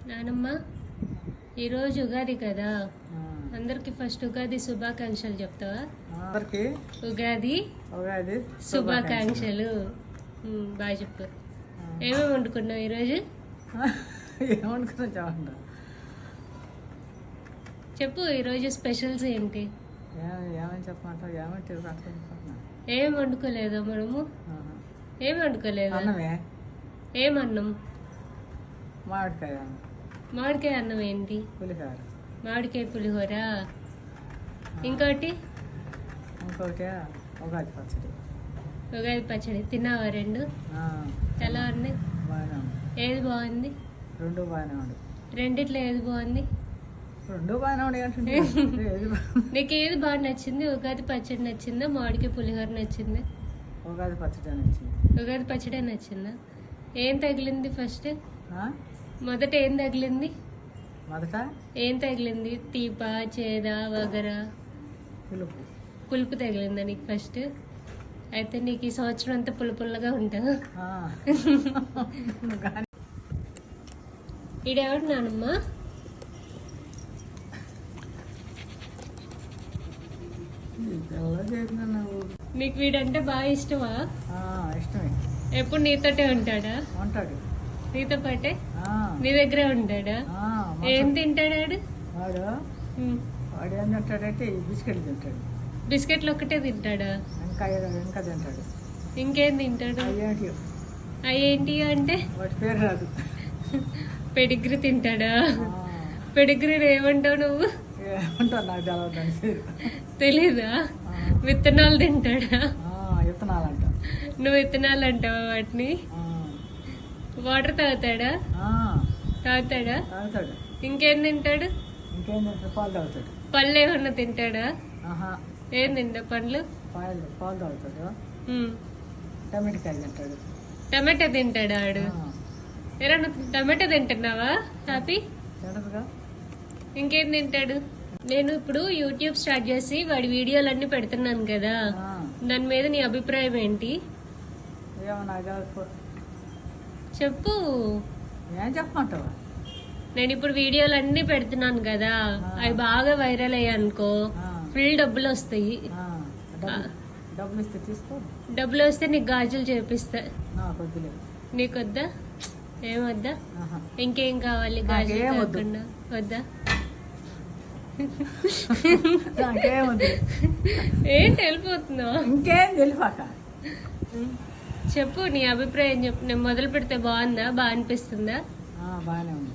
నానమ్మ ఈరోజు ఉగాది కదా, అందరికి ఫస్ట్ ఉగాది శుభాకాంక్షలు చెప్తావా? అందరికి ఉగాది ఉగాది శుభాకాంక్షలు. బాగా చెప్పు. ఏమేమి వండుకున్నావు ఈరోజు? ఏమనుకున్నా చెప్పండి. చెప్పు ఈరోజు స్పెషల్స్ ఏంటి? ఏమని చెప్పమంటావు? ఏమంటే ఏం వండుకోలేదా మనము? ఏం వండుకోలేదా? అన్నమే. ఏమన్నం? మామిడికాయ మామిడికాయ అన్నం ఏంటి? పులిహోర. మామిడికాయ పులిహోర. ఇంకోటి ఉగాది పచ్చడి. ఉగాది పచ్చడి తిన్నావా? రెండు ఎలా ఉంది? బాగానే ఉంది. ఏది బాగుంది? రెండు బాగానే ఉంది. రెండిట్లో ఏది బాగుంది? రెండు బాగానే ఉండే అంటుంటే నీకు ఏది బాగా నచ్చింది? ఉగాది పచ్చడి నచ్చిందా, మామిడికాయ పులిహోర నచ్చిందా? ఉగాది పచ్చడి నచ్చింది. ఉగాది పచ్చడే నచ్చిందా? ఏం తగిలింది ఫస్ట్? మొదట ఏం తగిలింది? మొదట ఏం తగిలింది? తీపా, చేదా, వగరా? పులుపు. పులుపు తగిలిందా నీకు ఫస్ట్? అయితే నీకు ఈ సంవత్సరం అంతా పుల్లగా ఉంటుందా? ఈడెవడు నానమ్మ? నీకు వీడంటే బాగా ఇష్టమా? ఇష్టమే. ఎప్పుడు నీతోటే ఉంటాడా? ఉంటాడు. నీతో పాటే నీ దగ్గరే ఉంటాడా? ఏం తింటాడాడు? వాడు వాడు ఏం తింటాడంటే బిస్కెట్లు తింటాడు. బిస్కెట్లు ఒక్కటే తింటాడా? ఇంకా తింటాడు. ఇంకేం తింటాడు? అయ్యేంటి అంటే వాటి పేరు రాదు. పెడిగ్రీ తింటాడా? పెడిగ్రీ ఏమంటావు నువ్వు? ఏమంటావు నాకు తెలవదు. తెలీదా? విత్తనాలు తింటాడా? విత్తనాలు అంట. నువ్వు విత్తనాలు అంటావా వాటిని? వాటర్ తాగుతాడా? తాగుతాడా? తాగుతాడు. ఇంకేం తింటాడు? ఇంకేం తింటాడు? పాలు తాగుతాడు. పళ్ళు ఏమన్నా తింటాడా? ఏం తింటా పండ్లు? పాలు తాగుతాడు. టమాటకాయలు తింటాడు. టమాటా తింటాడా ఆడు? ఎరా నువ్వు టమాటా తింటున్నావా హ్యాపీ? తింటదుగా. ఇంకేం తింటాడు? నేను ఇప్పుడు యూట్యూబ్ స్టార్ట్ చేసి వాడి వీడియోలన్నీ పెడుతున్నాను కదా, దాని మీద నీ అభిప్రాయం ఏంటి? చెప్పు. ఏం చెప్పమంటావా? నేను ఇప్పుడు వీడియోలన్నీ పెడుతున్నాను కదా, అవి బాగా వైరల్ అయ్యాయి అనుకో, ఫుల్ డబ్బులు వస్తాయి. డబ్బులు ఇస్తే తీసుకో. డబ్బులు వస్తే నీకు గాజులు చేపిస్తా. నీకొద్దా? ఏమొద్దా? ఇంకేం కావాలి? గాజులు కాకుండా వద్దా? ఏంటి వెళ్ళిపోతున్నావు? ఇంకేం తెలిపాక చెప్పు నీ అభిప్రాయం చెప్పు. నేను మొదలు పెడితే బాగుందా? బాగా అనిపిస్తుందా? బాగానే ఉంది.